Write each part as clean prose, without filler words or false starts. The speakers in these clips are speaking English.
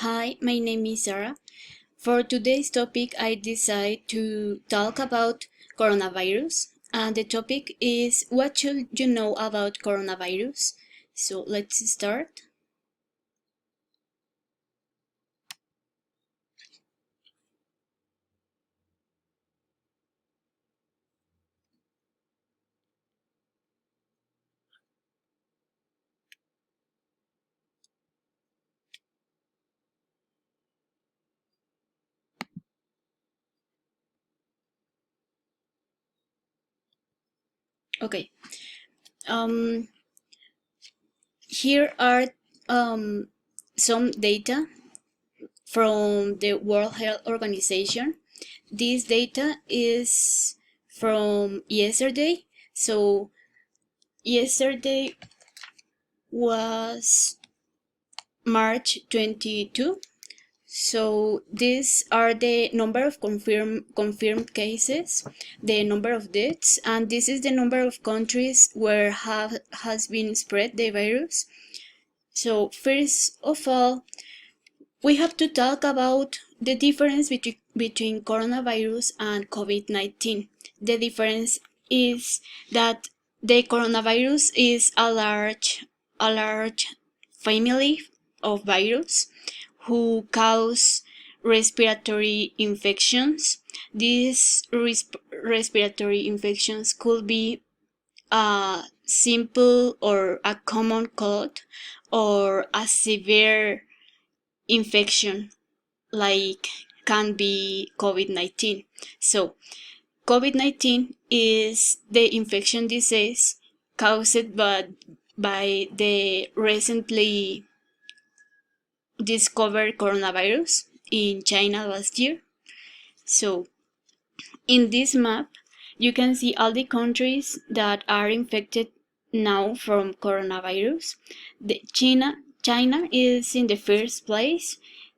Hi, my name is Sarah. For today's topic, I decided to talk about coronavirus. And the topic is what should you know about coronavirus? So let's start. Okay. Um, Here are some data from the World Health Organization. This data is from yesterday. So yesterday was March 22. So these are the number of confirmed cases, the number of deaths, and this is the number of countries where has been spread the virus. So first of all, we have to talk about the difference between coronavirus and COVID-19. The difference is that the coronavirus is a large family of virus who cause respiratory infections. These respiratory infections could be a simple or a common cold or a severe infection like can be COVID-19. So COVID-19 is the infection disease caused by the recently discovered coronavirus in China last year. So in this map, you can see all the countries that are infected now from coronavirus. China is in the first place.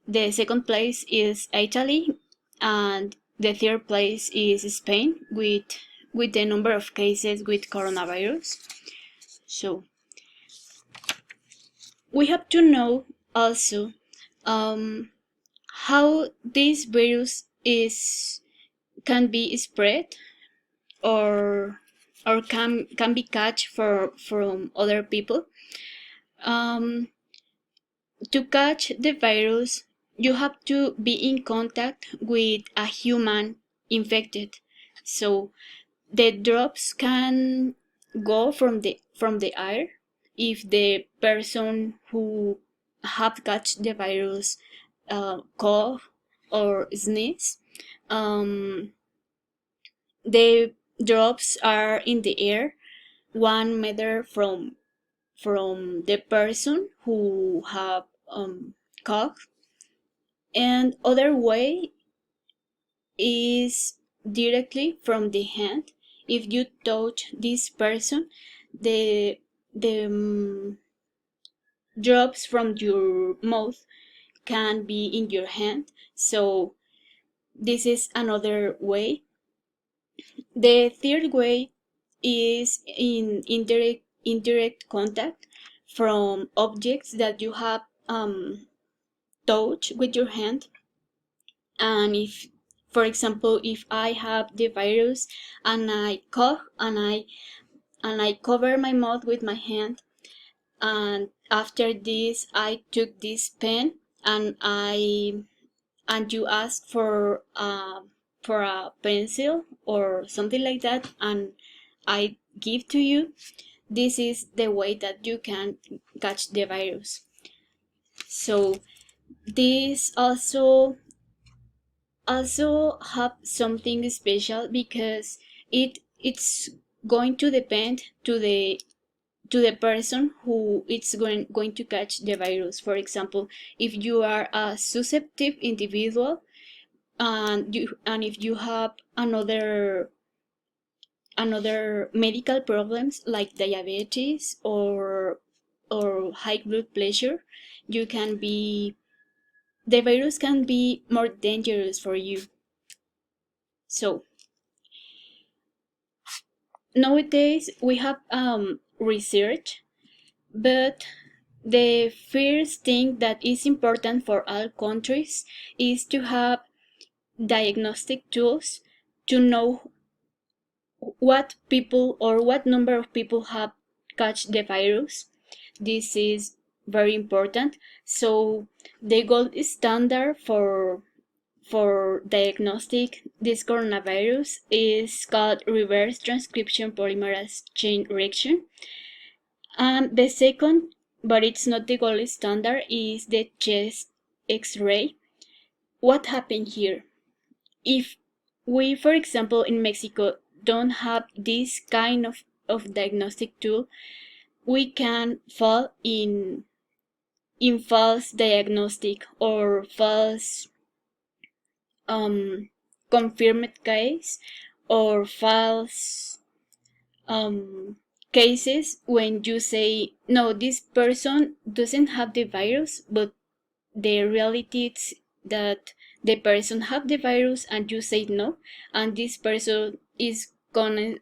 The second place is Italy, and the third place is Spain with the number of cases with coronavirus. So we have to know also how this virus is can be spread or can be catch from other people. Um, to catch the virus, you have to be in contact with a human infected. So the drops can go from the air if the person who have catch the virus cough or sneeze. Um, the drops are in the air 1 meter from the person who have cough, and other way is directly from the hand. If you touch this person, the the drops from your mouth can be in your hand. So this is another way. The third way is in indirect contact from objects that you have touched with your hand. And if, for example, if I have the virus and I cough and I cover my mouth with my hand, and after this I took this pen and you ask for a pencil or something like that, and I give to you, this is the way that you can catch the virus. So this also have something special because it's going to depend to the person who it's going to catch the virus. For example, if you are a susceptible individual and if you have another medical problems like diabetes or high blood pressure, you can be the virus can be more dangerous for you. So nowadays we have research, but the first thing that is important for all countries is to have diagnostic tools to know what people or what number of people have catch the virus. This is very important. So the gold standard for diagnostic this coronavirus is called reverse transcription polymerase chain reaction. And the second, but it's not the gold standard, is the chest X-ray. What happened here? If we, for example, in Mexico, don't have this kind of diagnostic tool, we can fall in false diagnostic or false confirmed case or false cases when you say no, this person doesn't have the virus, but the reality is that the person have the virus and you say no, and this person is gonna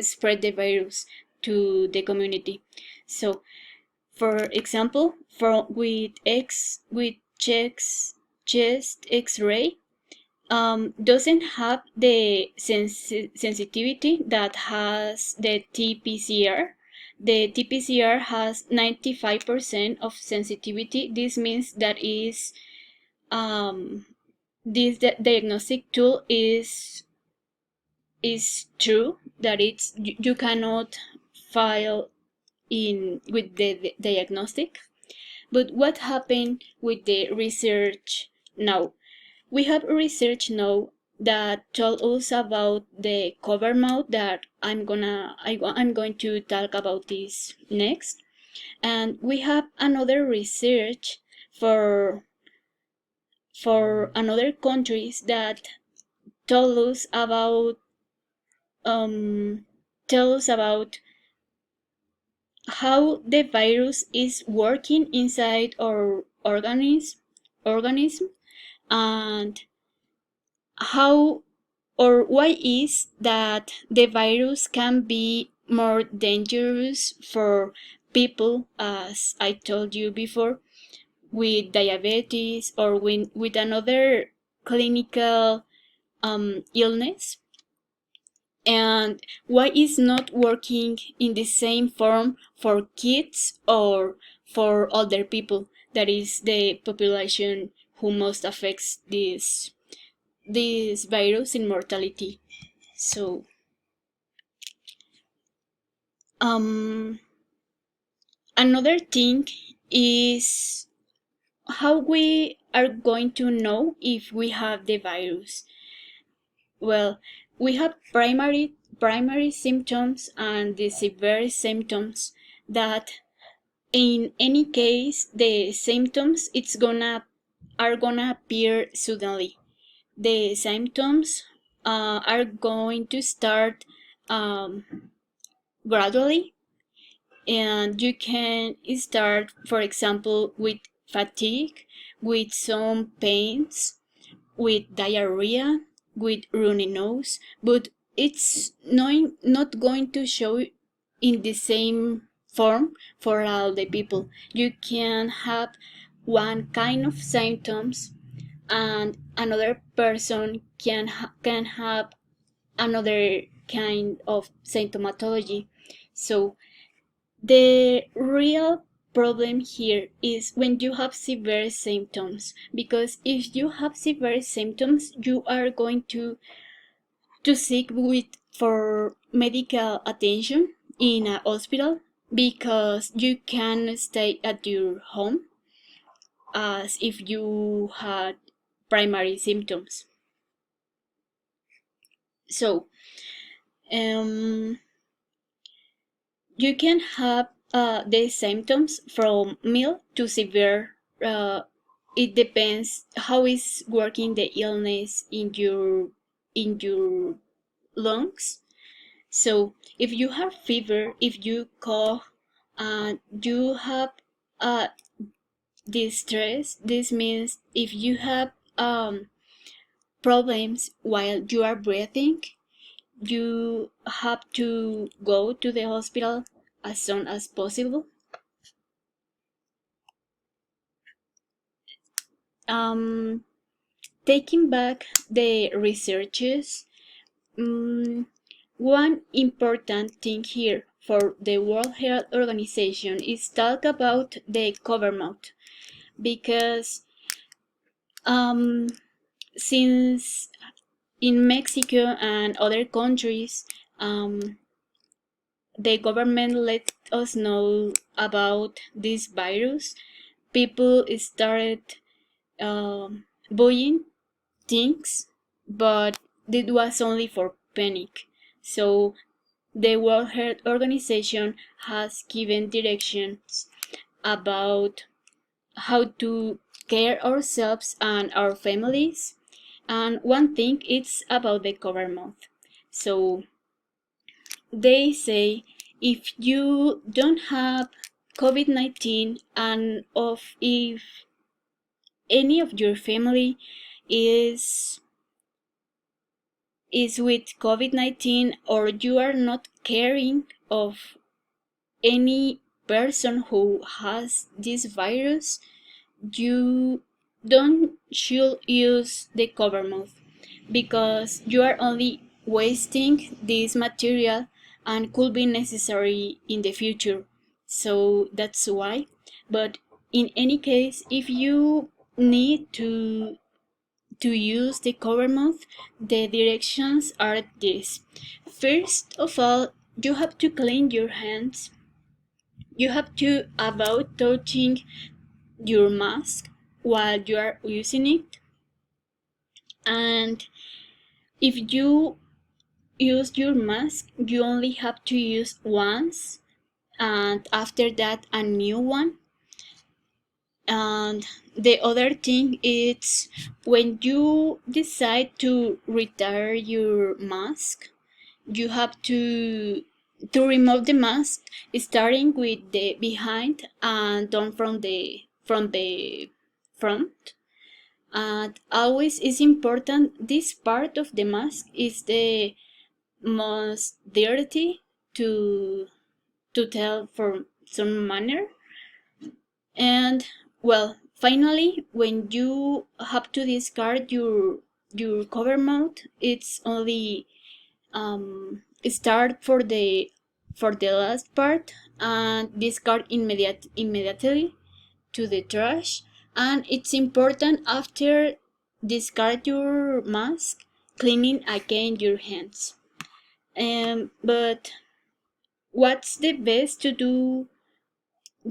spread the virus to the community. So for example, with chest X-ray doesn't have the sensitivity that has the TPCR. The TPCR has 95% of sensitivity. This means that is this diagnostic tool is true, that it's you cannot file in with the diagnostic. But what happened with the research now? We have research now that told us about the cover mouth that I'm going to talk about this next. And we have another research for another countries that told us about how the virus is working inside our organism, and how or why is that the virus can be more dangerous for people, as I told you before, with diabetes or with another clinical illness, and why is not working in the same form for kids or for older people, that is the population who most affects this virus in mortality. So another thing is how we are going to know if we have the virus. Well, we have primary symptoms and the severe symptoms, that in any case the symptoms are gonna appear suddenly. The symptoms are going to start gradually, and you can start, for example, with fatigue, with some pains, with diarrhea, with runny nose, but it's not going to show in the same form for all the people. You can have one kind of symptoms and another person can have another kind of symptomatology. So the real problem here is when you have severe symptoms, because if you have severe symptoms, you are going to seek for medical attention in a hospital, because you can stay at your home as if you had primary symptoms. So you can have the symptoms from mild to severe. It depends how is working the illness in your lungs. So if you have fever, if you cough, and you have distress, this means if you have problems while you are breathing, you have to go to the hospital as soon as possible. Um, Taking back the researches, one important thing here for the World Health Organization is talk about the government, because um, since in Mexico and other countries, the government let us know about this virus, people started buying things, but it was only for panic. So the World Health Organization has given directions about how to care ourselves and our families. And one thing is about the government. So they say if you don't have COVID-19 and if any of your family is with COVID-19, or you are not caring of any person who has this virus, you don't should use the cover mouth, because you are only wasting this material and could be necessary in the future. So that's why. But in any case, if you need to use the cover mouth, the directions are this. First of all, you have to clean your hands. You have to avoid touching your mask while you are using it. And if you use your mask, you only have to use once, and after that a new one. And the other thing is, when you decide to retire your mask, you have to remove the mask, starting with the behind and down from the front. And always is important, this part of the mask is the most dirty to tell for some manner. And well, finally, when you have to discard your cover mouth, it's only start for the last part and discard immediately to the trash. And it's important, after discard your mask, cleaning again your hands. But what's the best to do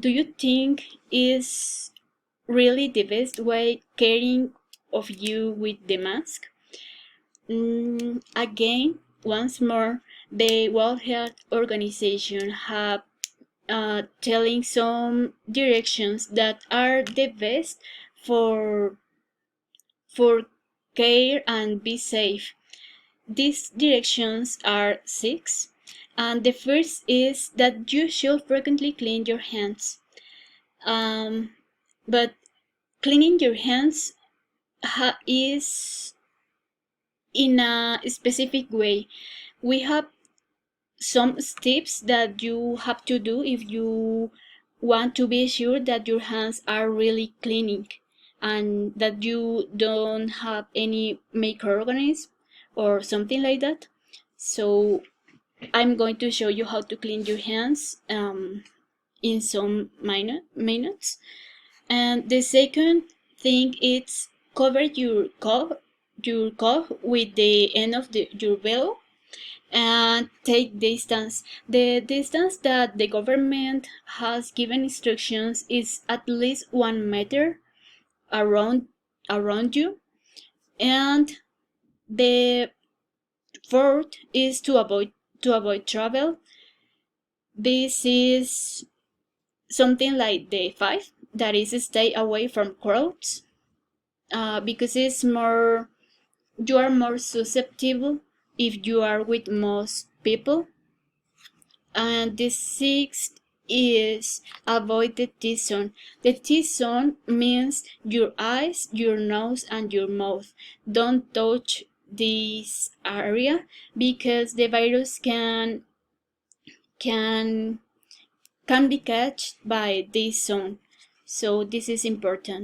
you think is really the best way caring of you with the mask? Again, once more, the World Health Organization have telling some directions that are the best for care and be safe. These directions are 6, and the first is that you should frequently clean your hands. But cleaning your hands is in a specific way. We have some steps that you have to do if you want to be sure that your hands are really cleaning and that you don't have any microorganisms or something like that. So I'm going to show you how to clean your hands in some minutes. And the second thing is cover your cough with the end of your veil, and take distance. The distance that the government has given instructions is at least 1 meter around you. And the fourth is to avoid travel. This is something like the 5, that is stay away from crowds, because it's more, you are more susceptible if you are with most people. And the 6th is avoid the T-zone. The T-zone means your eyes, your nose, and your mouth. Don't touch this area, because the virus can be catched by this zone. So this is important.